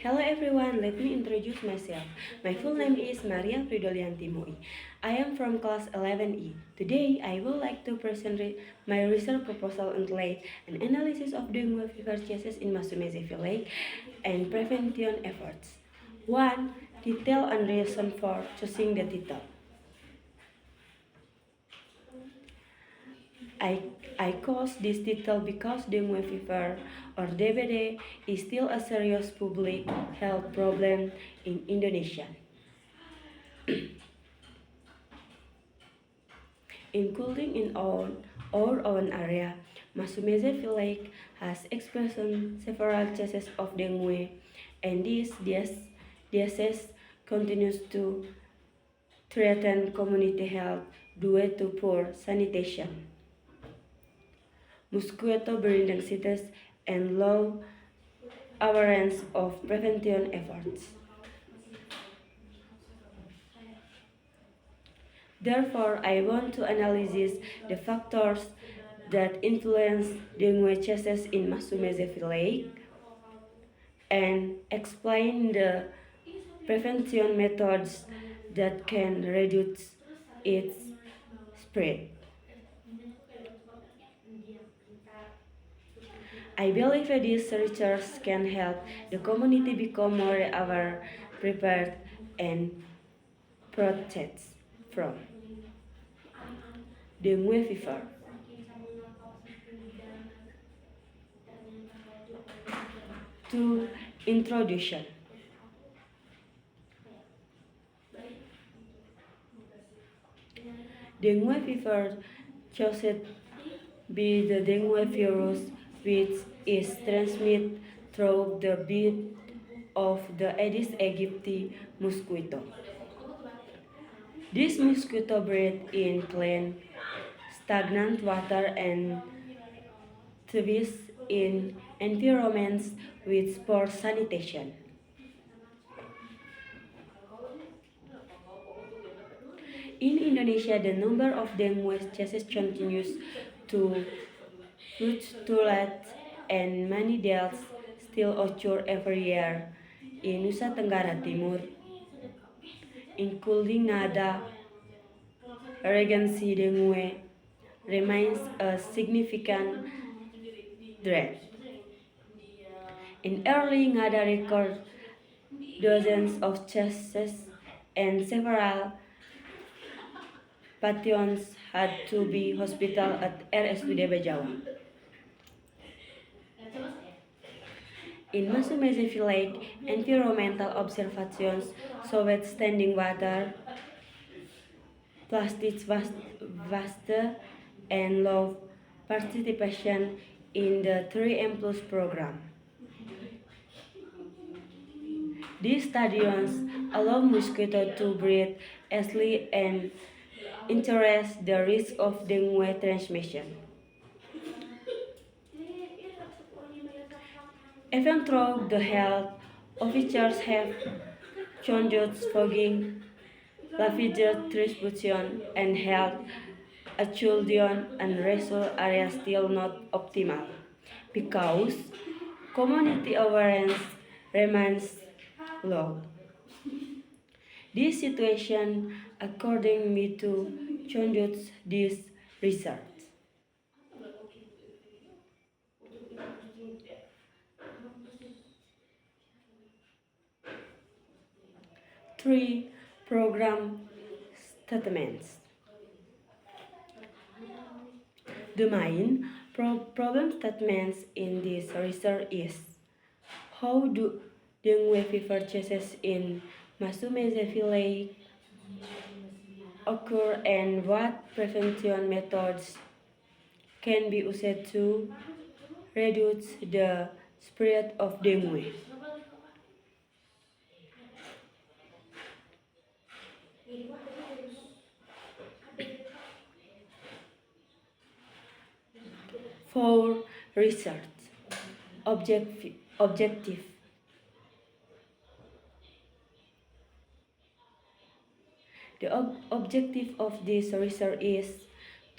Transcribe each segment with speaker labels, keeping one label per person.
Speaker 1: Hello everyone, let me introduce myself. My full name is Maria Fridolianti. I am from class 11E. Today, I would like to present my research proposal entitled an analysis of dengue fever cases in Masumeze Village and prevention efforts. 1. Title and reason for choosing the title. I chose this title because dengue fever or DBD is still a serious public health problem in Indonesia, including in our own area. Masumeze Village has experienced several cases of dengue, and this disease continues to threaten community health due to poor sanitation, mosquito breeding sites, and low awareness of prevention efforts. Therefore, I want to analyze the factors that influence dengue cases in Masumeze Village and explain the prevention methods that can reduce its spread. I believe these research can help the community become more aware, prepared, and protected from dengue fever. To introduction. Dengue fever caused by the dengue virus, which is transmitted through the bite of the Aedes aegypti mosquito. This mosquito breeds in clean, stagnant water and thrives in environments with poor sanitation. In Indonesia, the number of dengue cases continues to fluctuate and many deaths still occur every year in Nusa Tenggara Timur, including Ngada. Regency dengue remains a significant threat. In early Ngada record dozens of cases and several patients had to be hospital at RSUD Bajawa. In Masumeze Village, environmental observations showed standing water, plastic waste, and low participation in the 3M Plus program. These studies allow mosquitoes to breed easily and increase the risk of dengue transmission. Even though the health officers have conducted fogging, lavage distribution, and health a children and rural areas still not optimal because community awareness remains low. This situation, according me to conduct this research. 3. Program statements. The main problem statements in this research is how do dengue fever cases in Masumeze Village occur and what prevention methods can be used to reduce the spread of dengue. For research objective. The objective of this research is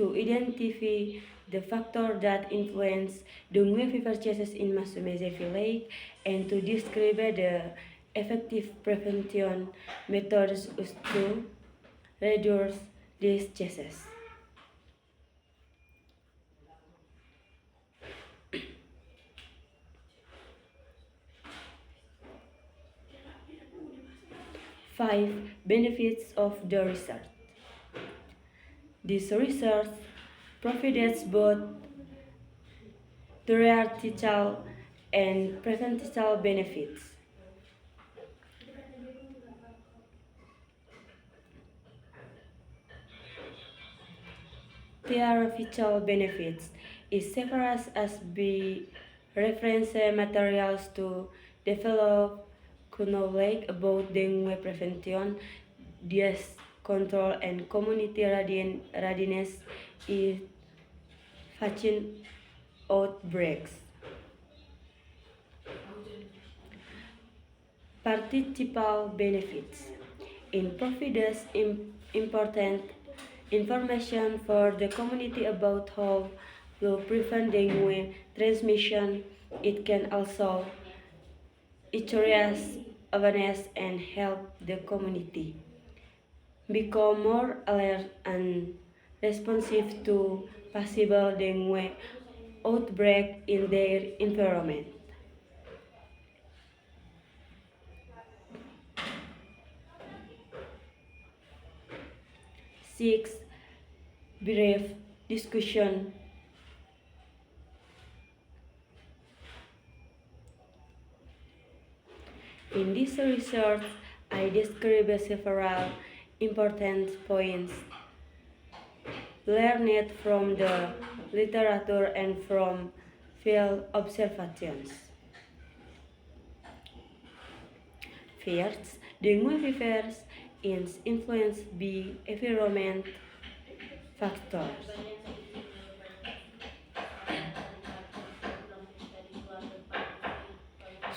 Speaker 1: to identify the factors that influence dengue fever cases in Masumeze village and to describe the effective prevention methods used to reduce these cases. Five benefits of the research. This research provides both theoretical and practical benefits. Theoretical benefits is several as be reference materials to develop knowledge about dengue prevention, disease control, and community readiness in facing outbreaks. Participal benefits in provides important information for the community about how to prevent dengue transmission. It can also increase awareness and help the community become more alert and responsive to possible dengue outbreak in their environment. 6. Brief discussion. In this research, I describe several important points learned from the literature and from field observations. First, dengue fever is influenced by environment factors.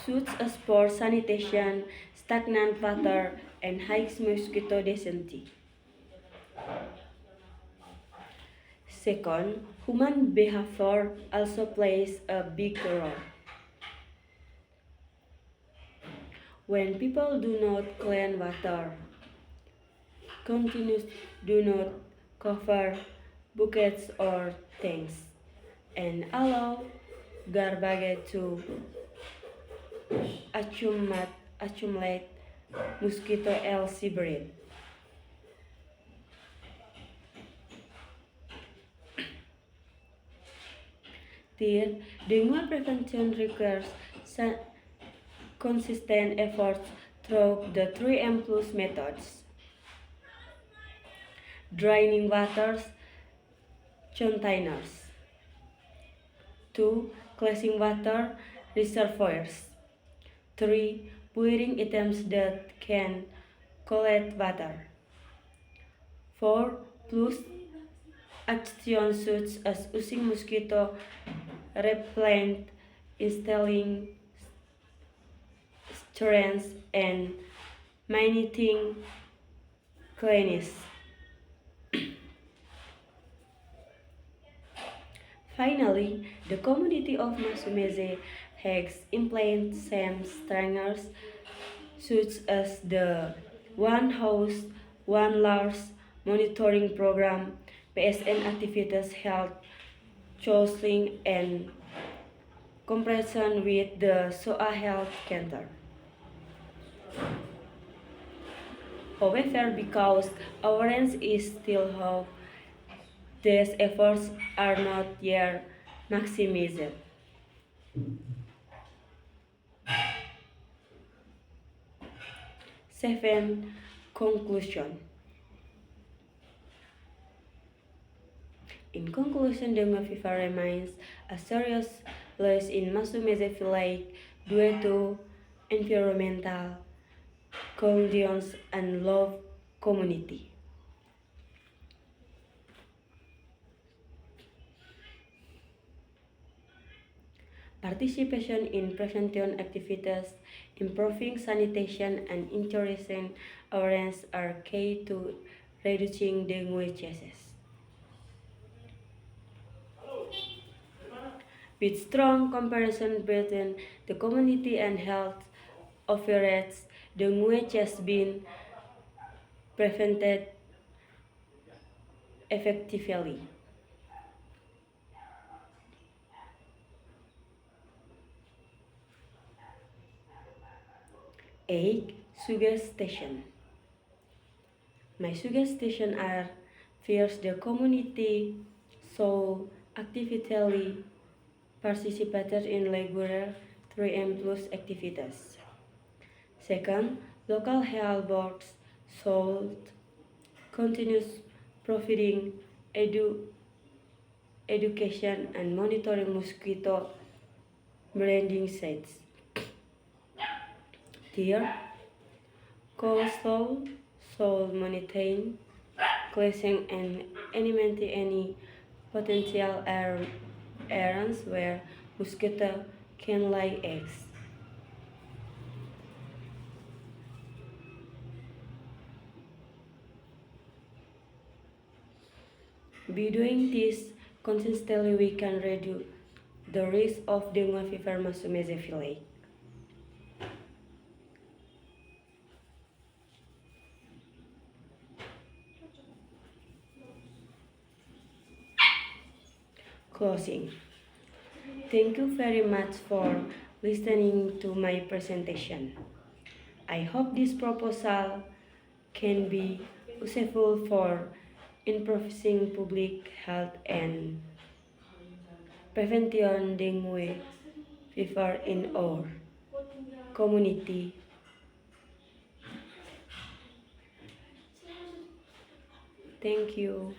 Speaker 1: Such as poor sanitation, stagnant water, and high mosquito density. Second, human behavior also plays a big role. When people do not clean water, continuous do not cover buckets or tanks, and allow garbage to accumulate mosquito LC breed. Third, dengue prevention requires consistent efforts through the 3M plus methods. Draining waters containers. 2. Cleansing water reservoirs. 3. Pouring items that can collect water. 4. Plus actions such as using mosquito repellent, installing strands, and maintaining cleanliness. Finally, the community of Masumeze has implemented some strengths such as the One House, One Large monitoring program, PSN activities health counseling, and cooperation with the SOA Health Center. However, because awareness is still low, these efforts are not yet maximized. 7. Conclusion. In conclusion, dengue fever remains a serious loss in Masumeze village due to environmental conditions and low community. Participation in prevention activities, improving sanitation, and increasing awareness are key to reducing dengue cases. with strong comparison between the community and health authorities. Dengue has been prevented effectively. 8. Suggestion. My suggestions are first, the community so actively participated in regular 3M plus activities. Second, local health boards should continue providing education and monitoring mosquito breeding sites. Third, coastal should maintain cleansing and eliminate any potential areas where mosquito can lay eggs. By doing this consistently, we can reduce the risk of dengue fever mesomesophilic. Closing. Thank you very much for listening to my presentation. I hope this proposal can be useful for improving public health and prevention dengue fever in our community. Thank you.